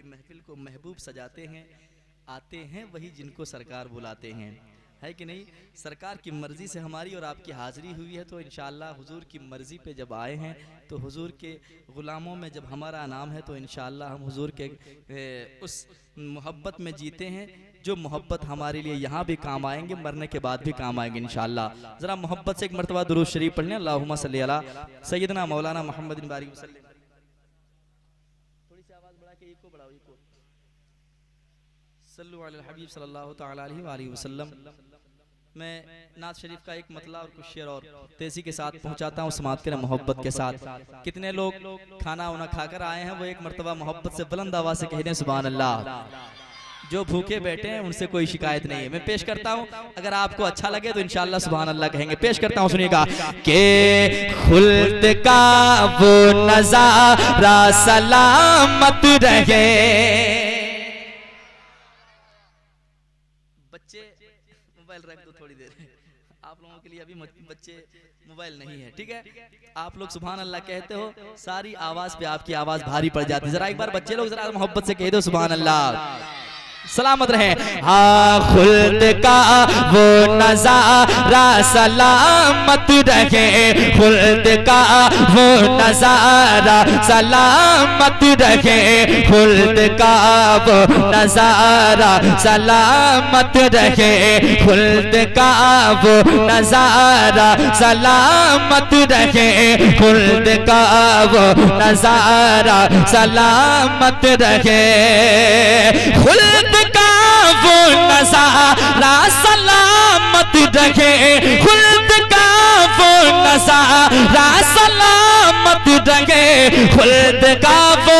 की महफिल को महबूब सजाते हैं, आते हैं वही जिनको सरकार बुलाते हैं, है कि नहीं। सरकार की मर्ज़ी से हमारी और आपकी हाज़िरी हुई है, तो इंशाअल्लाह हुजूर की मर्ज़ी पे जब आए हैं तो हुजूर के ग़ुलामों में जब हमारा नाम है तो इंशाअल्लाह हम हुजूर के उस मोहब्बत में जीते हैं जो मोहब्बत हमारे लिए यहाँ भी काम आएंगे, मरने के बाद भी काम आएंगे इंशाअल्लाह। ज़रा मोहब्बत से एक मरतबा दुरूद शरीफ पढ़ लें, अल्लाहुम्मा सल्ली अला सय्यदना मौलाना मुहम्मदिन बारिक वसल्लम। थोड़ी सी आवाज़ बढ़ा के इको बढ़ाओ, इको। सल्लु अला हबीब सल्लल्लाहु तआला अलैहि वसल्लम। मैं नात शरीफ का एक मतला और कुछ शेर और तेजी के साथ पहुंचाता हूँ, समात करें मोहब्बत के साथ। कितने लोग खाना वाना खाकर आए हैं, वो एक मरतबा मोहब्बत से बुलंद आवाज़ से कह दें सुभान अल्लाह। जो भूखे बैठे हैं उनसे कोई शिकायत नहीं है। मैं पेश करता हूँ, अगर आपको अच्छा लगे तो इंशाअल्लाह सुभान अल्लाह कहेंगे। पेश करता हूँ, सुनिएगा। के खुल्द का वो नज़ारा सलामत रहे। बच्चे मोबाइल रख दो थोड़ी देर, आप लोगों के लिए अभी बच्चे मोबाइल नहीं है, ठीक है। आप लोग सुभान अल्लाह कहते हो, सारी आवाज़ पे आपकी आवाज़ भारी पड़ जाती है। जरा एक बार बच्चे लोग जरा मोहब्बत से कह दो सुभान अल्लाह। सलामत रहे। हाँ खुल्द का वो नज़ारा सलामत रहे, खुल्द का वो नज़ारा सलामत रहे, खुल्द का वो नज़ारा सलामत रहे, खुल्द का वो नज़ारा सलामत रहे, खुल्द का वो नज़ारा सलामत रहे, खुल्द का वो नज़ारा सलामत रहे, खुल्द का वो नज़ारा सलामत रहे, खुल्द का वो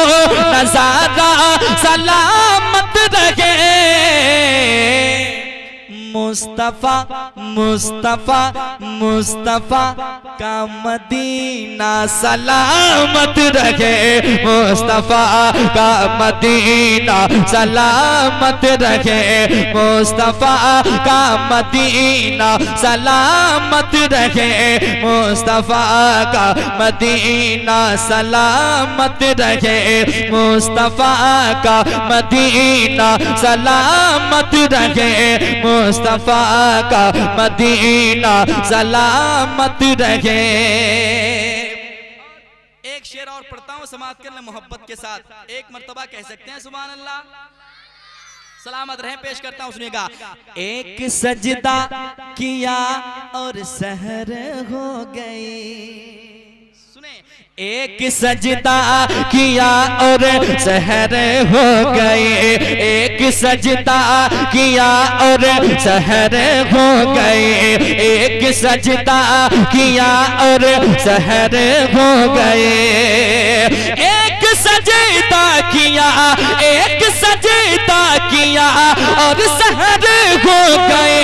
नज़ारा सलामत रहे। मुस्तफ़ा मुस्तफ़ा मुस्तफ़ा का मदीना सलामत रहे, मुस्तफ़ा का मदीना सलामत रहे, मुस्तफ़ा का मदीना सलामत रहे, मुस्तफ़ा का मदीना सलामत रहे, मुस्तफ़ा का मदीना सलामत रहे, मुस्तफ़ा का मदीना सलामत रहे। एक शेर और पढ़ता हूँ, समाप्त करने मोहब्बत के साथ। एक मर्तबा कह सकते हैं सुभान अल्लाह। सलामत रहे। पेश करता हूँ, सुनिएगा। एक सजदा किया और सहर हो गई। एक सजदा किया और सहर हो गए, एक सजदा किया और सहर हो गए, एक सजदा किया और सहर हो गए, एक सजदा किया, एक सजदा किया और सहर हो गए,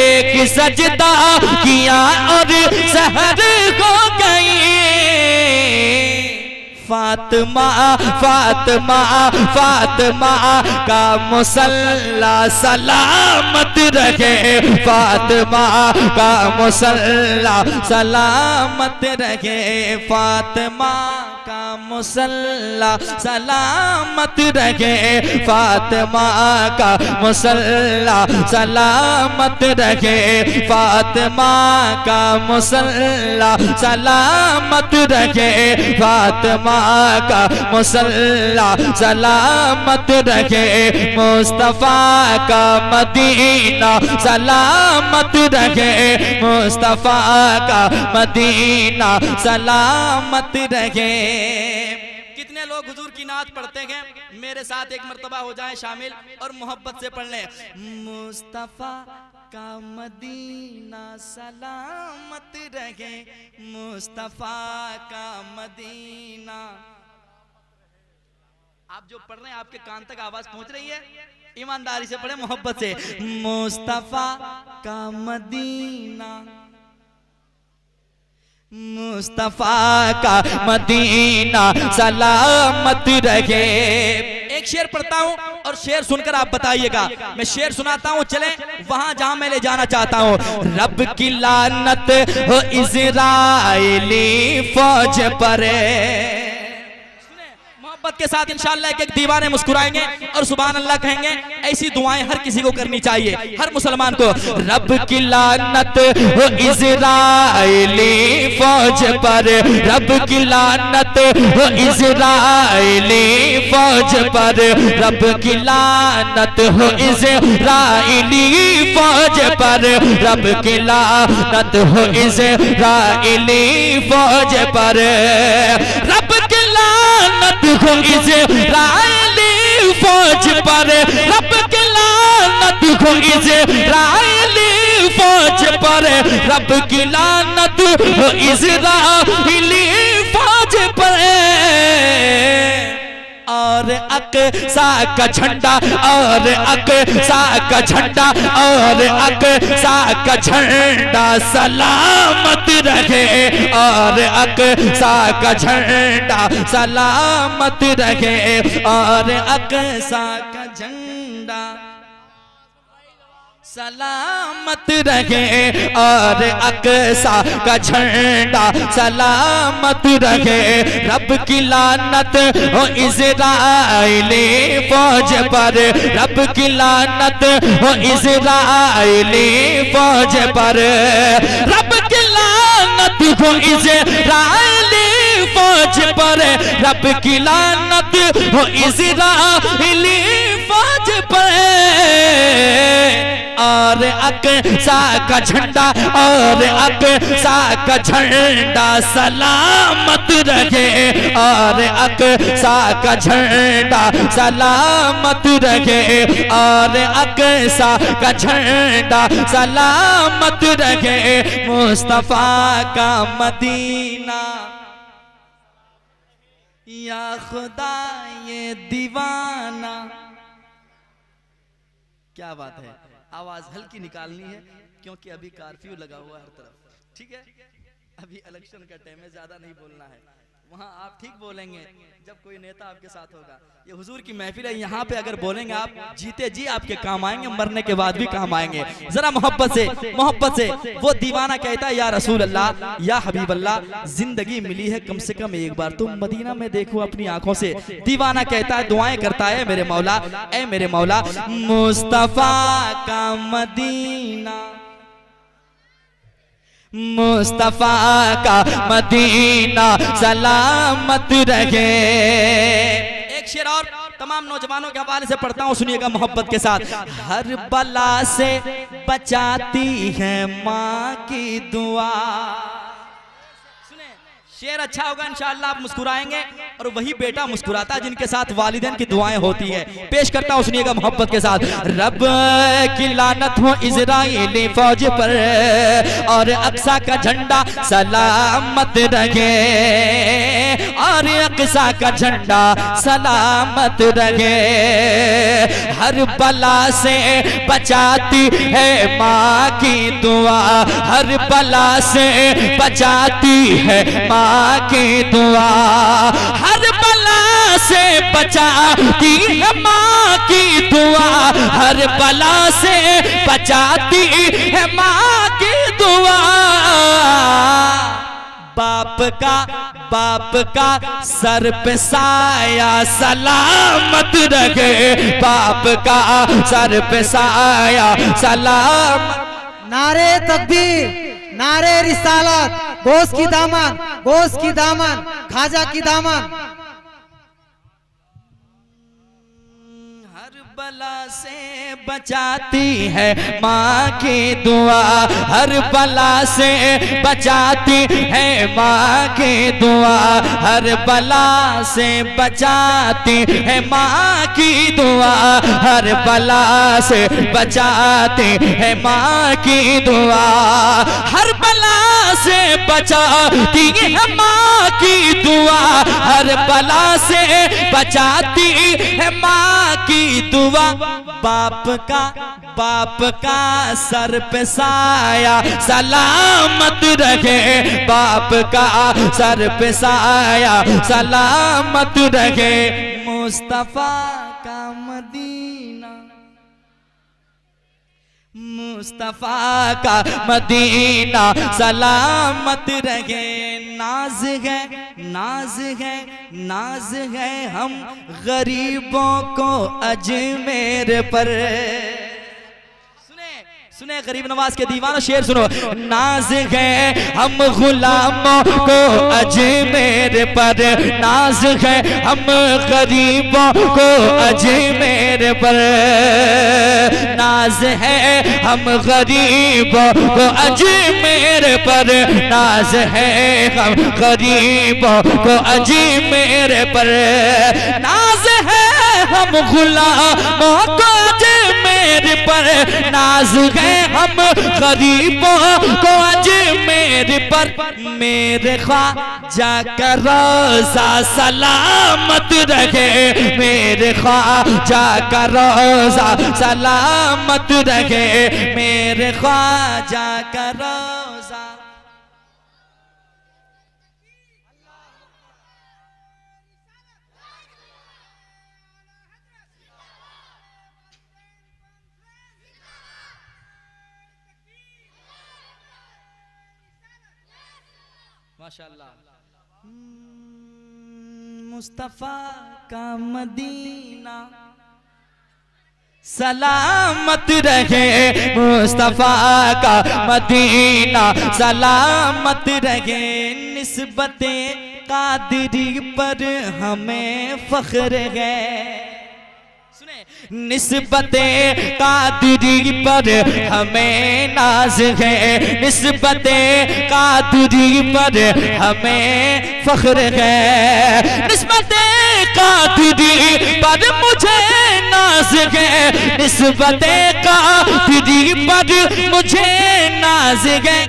एक सजदा किया और सहर हो गई। फातिमा फातिमा फातिमा का मुसल्ला सलामत रहे, फातिमा का मुसल्ला सलामत रहे, फातिमा का मुसल्ला सलामत रहे, फातिमा का मुसल्ला सलामत रहे, फातिमा का मुसल्ला सलामत रहे, फातिमा का मुसल्ला सलामत रहे, मुस्तफ़ा का मदीना सलामत रहे, मुस्तफ़ा का मदीना सलामत रहे। कितने लोग हुजूर की नात पढ़ते हैं? मेरे साथ एक मर्तबा हो जाए शामिल और मोहब्बत से पढ़ लें। मुस्तफ़ा का मदीना सलामत रहे, मुस्तफ़ा का मदीना। आप जो पढ़ रहे हैं आपके कान तक आवाज पहुंच रही है? ईमानदारी से पढ़े, मोहब्बत से। मुस्तफ़ा का मदीना, मुस्तफ़ा का मदीना सलामत रहे। एक शेर पढ़ता हूँ और शेर सुनकर आप बताइएगा। मैं शेर सुनाता हूँ, चलें वहां जहां मैं ले जाना चाहता हूँ। रब की लानत हो इज़राइली फौज पर, मोहब्बत के साथ इंशाअल्लाह एक एक दीवाने मुस्कुराएंगे और सुभान अल्लाह कहेंगे। ऐसी दुआएं हर किसी को करनी चाहिए, हर मुसलमान को। रब की लानत हो इज़राइली फौज पर, रब की लानत हो इज़राइली फौज पर, रब की लानत हो इज़राइली फौज पर, रब की लानत हो इज़राइली फौज पर, रब की लानत हो इज़राइली फौज पर, रब की लानत हो इज़राइली फौज पर, रब की लानत हो इज़राइली फौज पर। और अक़सा का झंडा, और अक़सा का झंडा, और अक़सा का झंडा सलामत रहे, और अक़सा का झंडा सलामत रहे, और अक़सा का झंडा सलामत रहे, और अक़सा का झंडा सलामत रहे। रब की लानत हो इज़राइली फौज पर, रब की लानत हो इज़राइली फौज पर, रब की लानत हो इज़राइली फौज पर, रब की लानत हो इज़राइली फौज पर। और अक़सा का झंडा, और अक़सा का झंडा सलामत रहे, और अक़सा का झंडा सलामत रहे, और अक़सा का झंडा सलामत रहे। मुस्तफ़ा का मदीना या खुदा ये दीवाना। क्या बात है, आवाज हल्की निकालनी है क्योंकि अभी कर्फ्यू लगा हुआ है हर तरफ, ठीक है। अभी इलेक्शन का टाइम है, ज्यादा नहीं बोलना है। वहाँ आप ठीक बोलेंगे जब कोई नेता आपके साथ होगा। ये हुजूर की महफिल है, यहाँ पे अगर बोलेंगे आप जीते जी आपके काम आएंगे, मरने के बाद भी काम आएंगे। जरा मोहब्बत से वो दीवाना कहता है, या रसूल अल्लाह, या हबीब अल्लाह, जिंदगी मिली है कम से कम एक बार, तुम मदीना में देखो अपनी आंखों से। दीवाना कहता है, दुआएं करता है, मेरे मौला, ऐ मेरे मौला, मुस्तफा का मदीना, मुस्तफा का मदीना सलामत रहे। एक शेर और तमाम नौजवानों के हवाले से पढ़ता हूँ, सुनिएगा मोहब्बत के साथ। हर बला से बचाती है माँ की दुआ। शेर अच्छा होगा इंशाअल्लाह, आप मुस्कुराएंगे, और वही बेटा मुस्कुराता है जिनके साथ वालिदैन की दुआएं होती है। पेश करता हूं, सुनिएगा मोहब्बत के साथ। रब की लानत हो इज़राइली फौज पर, और अक़सा का झंडा सलामत रहे, और अक़सा का झंडा सलामत रहे। हर बला से बचाती है माँ की दुआ, हर बला से बचाती है माँ की दुआ, हर बला से बचाती है माँ की दुआ, हर बला से बचाती है माँ की दुआ। बाप का सर पे साया सलामत रहे, बाप का सर पे साया सलामत। नारे तकबीर, नारे रिसालत, गोश्त की दामन, गोश्त की दामन, खाजा की दामन। हर बला से बचाती है माँ की दुआ, हर बला से बचाती है माँ की दुआ, हर बला से बचाती है माँ की दुआ, हर बला से बचाती है माँ की दुआ, हर बला से बचाती है माँ की दुआ, हर बला से बचाती है माँ की दुआ। बाप का सर पे साया सलामत रहे, बाप का सर पे साया सलामत रहे। मुस्तफा का मदीना, मुस्तफा का मदीना सलामत रहे। नाज है, नाज है, नाज है हम गरीबों को अजमेर पर। सुने गरीब नवाज के दीवाना शेर सुनो। नाज है हम गुलामों को अजमेर पर, नाज है हम गरीबों को अजमेर पर, नाज है हम गरीबों को अजमेर पर, नाज है हम गरीबों को अजमेर पर, नाज है हम गुलामों को अजमेर पर, नाज है हम गरीबों को अजमेर पर। मेरे ख्वाजा का रोज़ा सलामत रहे, मेरे ख्वाजा का रोज़ा सलामत रहे, मेरे ख्वाजा का रोज़ा। माशाअल्लाह। मुस्तफा का मदीना सलामत रहे, मुस्तफा का मदीना सलामत रहे, निस्बते कादरी पर हमें फख्र है। निस्बते कादरी पर हमें नाज है, निस्बते कादरी पर हमें फख्र है, निस्बते कादरी पर मुझे नाज है, निस्बते कादरी पर मुझे नाज है।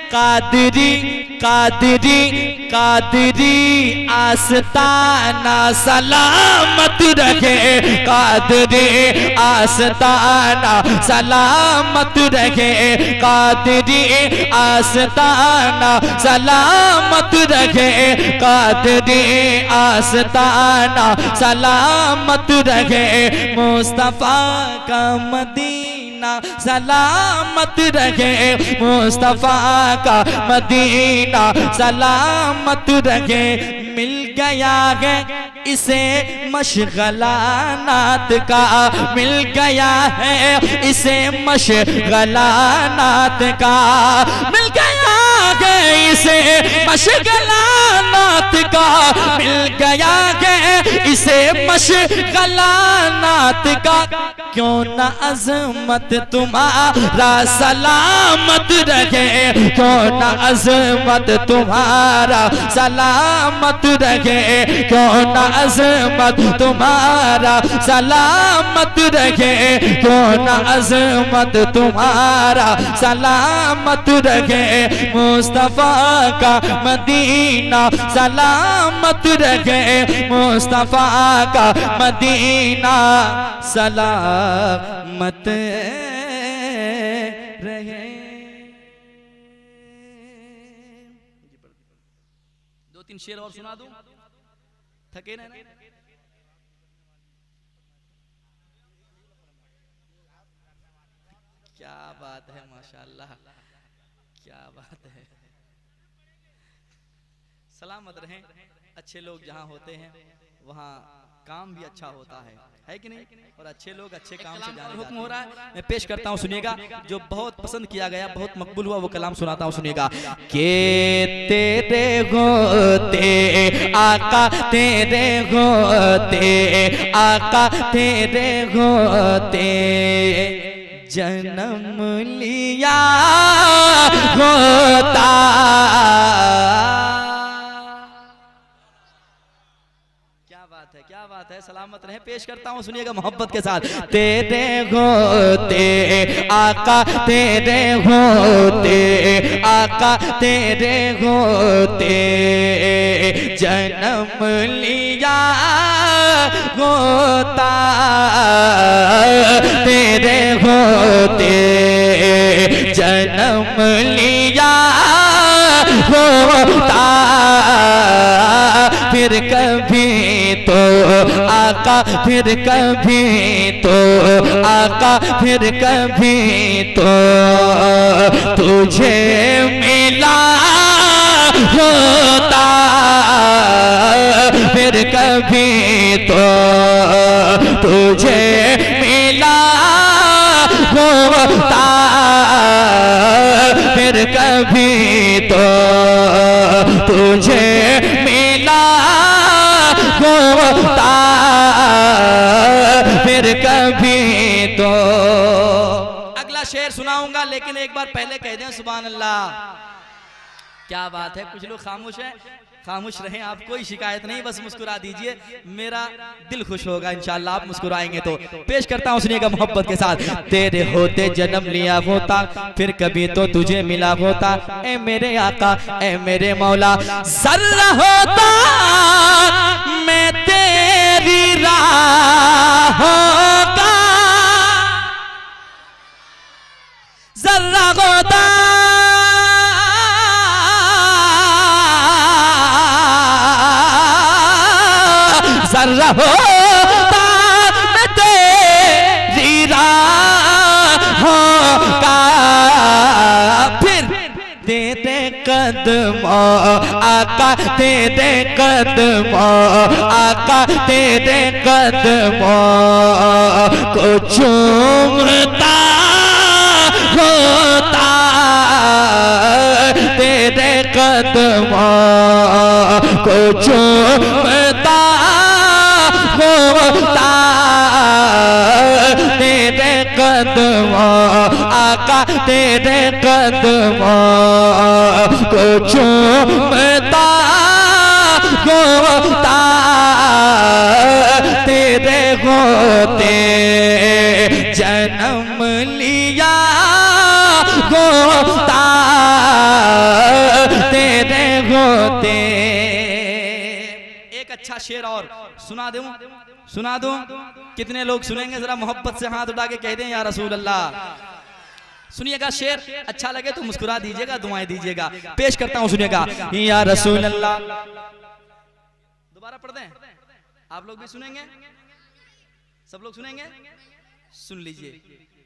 कादरी कादरी कादरी आस्ताना सलामत रखे, कादरी आस्ताना सलामत रखे, कादरी आस्ताना सलामत रखे, कादरी आस्ताना सलामत रखे, मुस्तफा का मदीना सलामत रखे, मुस्तफा का मदीना सलामत रखे। मिल गया है इसे मशगला नात का, मिल गया है इसे मशगला नात का, मिल गया है इसे मशगला नात का, मिल गया है इसे मशगला नात का। क्यों न अज़मत तुम्हारा सलामत रखे, क्यों न अज़मत तुम्हारा सलामत रखे, क्यों न अज़मत तुम्हारा सलामत रखे, क्यों न अज़मत तुम्हारा सलामत रखे, मुस्तफा का मदीना सलामत रखे, मुस्तफा का मदीना सलामत रहे। दो तीन शेर और सुना दूं, थके ना? क्या बात है, माशाअल्लाह, क्या बात है। सलामत रहें। अच्छे लोग जहाँ होते हैं वहाँ काम भी अच्छा होता है कि नहीं? और अच्छे लोग अच्छे काम से जाने हुक्म हो रहा है। मैं पेश करता हूँ, सुनिएगा, जो बहुत पसंद किया गया, बहुत मकबूल हुआ, वो कलाम सुनाता हूँ, सुनिएगा। के तेरे होते आका, तेरे होते आका, तेरे होते जन्म लिया होता। क्या बात है, सलामत रहे। पेश करता हूँ, सुनिएगा मोहब्बत के साथ। तेरे होते आका, तेरे होते आका, तेरे होते जन्म लिया होता, तेरे होते जन्म लिया होता। फिर कभी तो आका, फिर कभी तो आका, फिर कभी तो तुझे मिला होता फिर कभी तो तुझे मिला होता फिर कभी तो तुझे मिला होता फिर कभी तो। अगला शेर सुनाऊंगा लेकिन एक बार पहले कह दें सुभान अल्लाह। क्या बात है, कुछ लोग खामोश हैं, खामोश रहें, आप कोई शिकायत नहीं, बस मुस्कुरा दीजिए, मेरा दिल खुश होगा इंशाअल्लाह आप मुस्कुराएंगे तो। पेश करता हूँ सुनिएगा मोहब्बत के साथ। तेरे होते जन्म लिया होता फिर कभी तो तुझे मिला होता, ए मेरे आका ए मेरे मौला, जर्रा होता मैं तेरी राहों का, जर्रा होता जर्रा होता मैं तेरी राहों का, फिर दे दे कदमों आका दे दे कदमों आका दे दे कदमों को चूमता होता, दे दे कदमों को चूमता होता, तेरे कदमों आका तेरे कदमों को चूमता होता, तेरे होते जन्म लिया होता, तेरे होते। एक अच्छा शेर और सुना दूं कितने लोग सुनेंगे, जरा मोहब्बत से हाथ उठा के कह दें या रसूल अल्लाह। सुनिएगा शेर, अच्छा लगे तो मुस्कुरा दीजिएगा, दुआएं दीजिएगा। पेश करता हूं सुनिएगा, या रसूल अल्लाह। दोबारा पढ़ दें, आप लोग भी सुनेंगे, सब लोग सुनेंगे, सुन लीजिए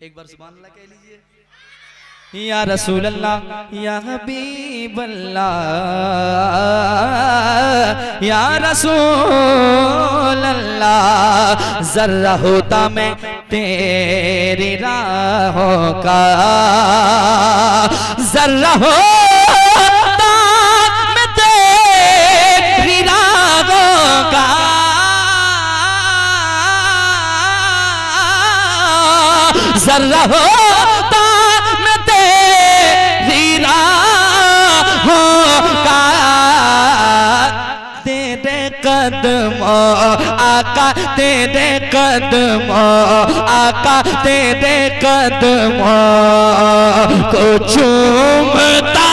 एक बार सुभान अल्लाह कह लीजिए। या रसूल अल्लाह या हबीब अल्लाह या रसूल अल्लाह, जर्रा होता मैं तेरी राहों का, जर्रा होता मैं तेरी राहों का, जर्रा होता कदमों आका तेरे कदमों आका तेरे कदमों को चूमता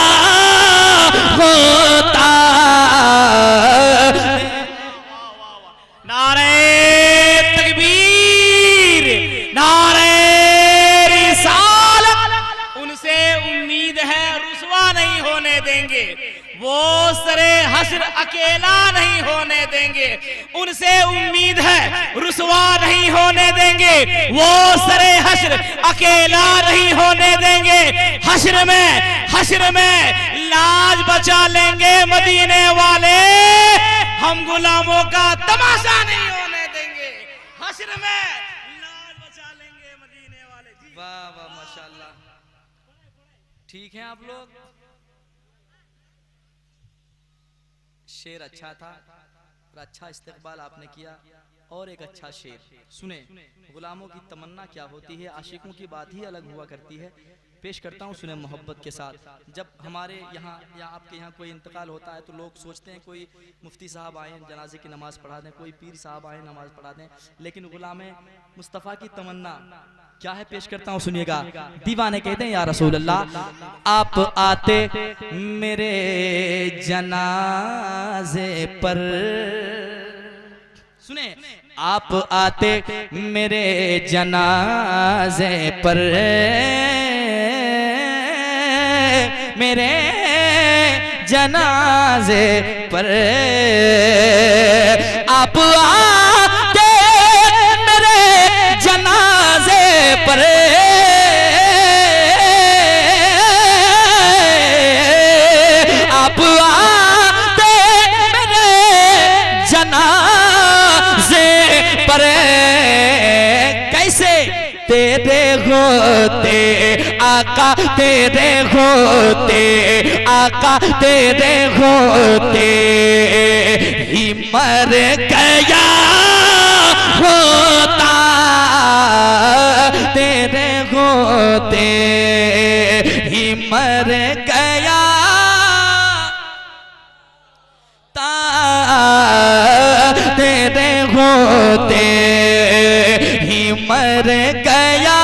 होता। नारे तकबीर, नारे रिसालत, उनसे उम्मीद है रुसवा नहीं होने देंगे, वो सरे हश्र अकेला नहीं होने देंगे, उनसे उम्मीद है रुसवा नहीं होने देंगे, वो सरे हश्र अकेला नहीं होने देंगे, हश्र में लाज बचा लेंगे मदीने वाले, हम गुलामों का तमाशा नहीं होने देंगे, हश्र में लाज बचा लेंगे मदीने वाले। वाह वाह माशाल्लाह, ठीक है आप लोग। शेर अच्छा था और अच्छा इस्तेकबाल आपने किया। और एक अच्छा शेर सुने, गुलामों की तमन्ना क्या होती है, आशिकों की बात ही अलग हुआ करती है। पेश करता हूँ सुने मोहब्बत के साथ। जब हमारे यहाँ या आपके यहाँ कोई इंतकाल होता है तो लोग सोचते हैं कोई मुफ्ती साहब आए जनाजे की नमाज़ पढ़ा दें, कोई पीर साहब आए नमाज़ पढ़ा दें, लेकिन गुलाम मुस्तफ़ा की तमन्ना क्या है, पेश करता हूँ सुनिएगा। दीवाने कहते हैं या रसूल अल्लाह आप आते मेरे जनाजे पर, सुने आप आते मेरे जनाजे पर, मेरे जनाजे पर आप आते मेरे जनाजे पर, आप तेरे होते आका तेरे होते आका तेरे होते ही मर गया होता तेरे होते ही मर गया ता तेरे होते ही मर गया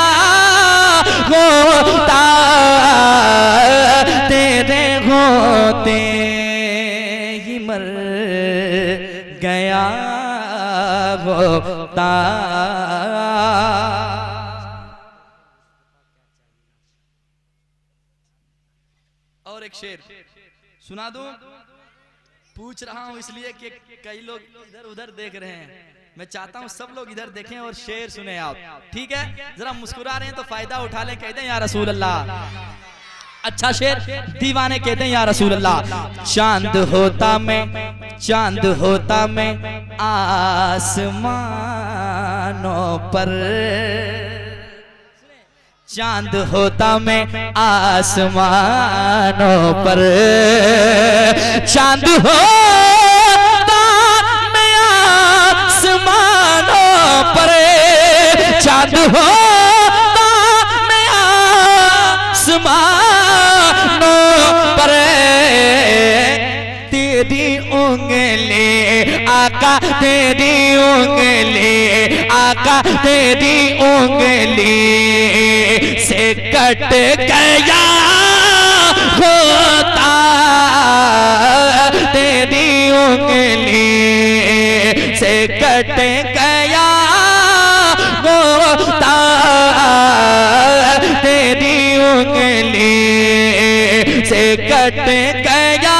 होता तेरे होते ही मर गया होता। और एक शेर सुना दूं? पूछ रहा हूं इसलिए कि कई लोग इधर उधर देख रहे हैं, मैं चाहता हूं सब लोग इधर देखें और शेर सुने आप, ठीक है? जरा मुस्कुरा रहे हैं तो फायदा उठा लें, कहते हैं या रसूल अल्लाह। अच्छा शेर, दीवाने कहते हैं या रसूल अल्लाह। चांद होता मैं आसमानों पर, चांद होता मैं आसमानों पर, चांद होता मैं आसमानों पर, चांद होता मैं आसमानों पर, तेरी उंगली आका तेरी उंगली आका तेरी उंगली से कट गया होता तेरी उंगली से कट गया होता तेरी उंगली से कट गया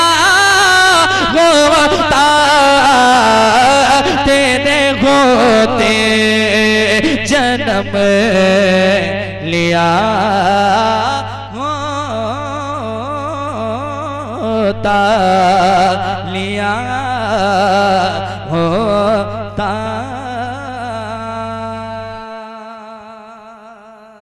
होता तेरे होते जन्म लिया होता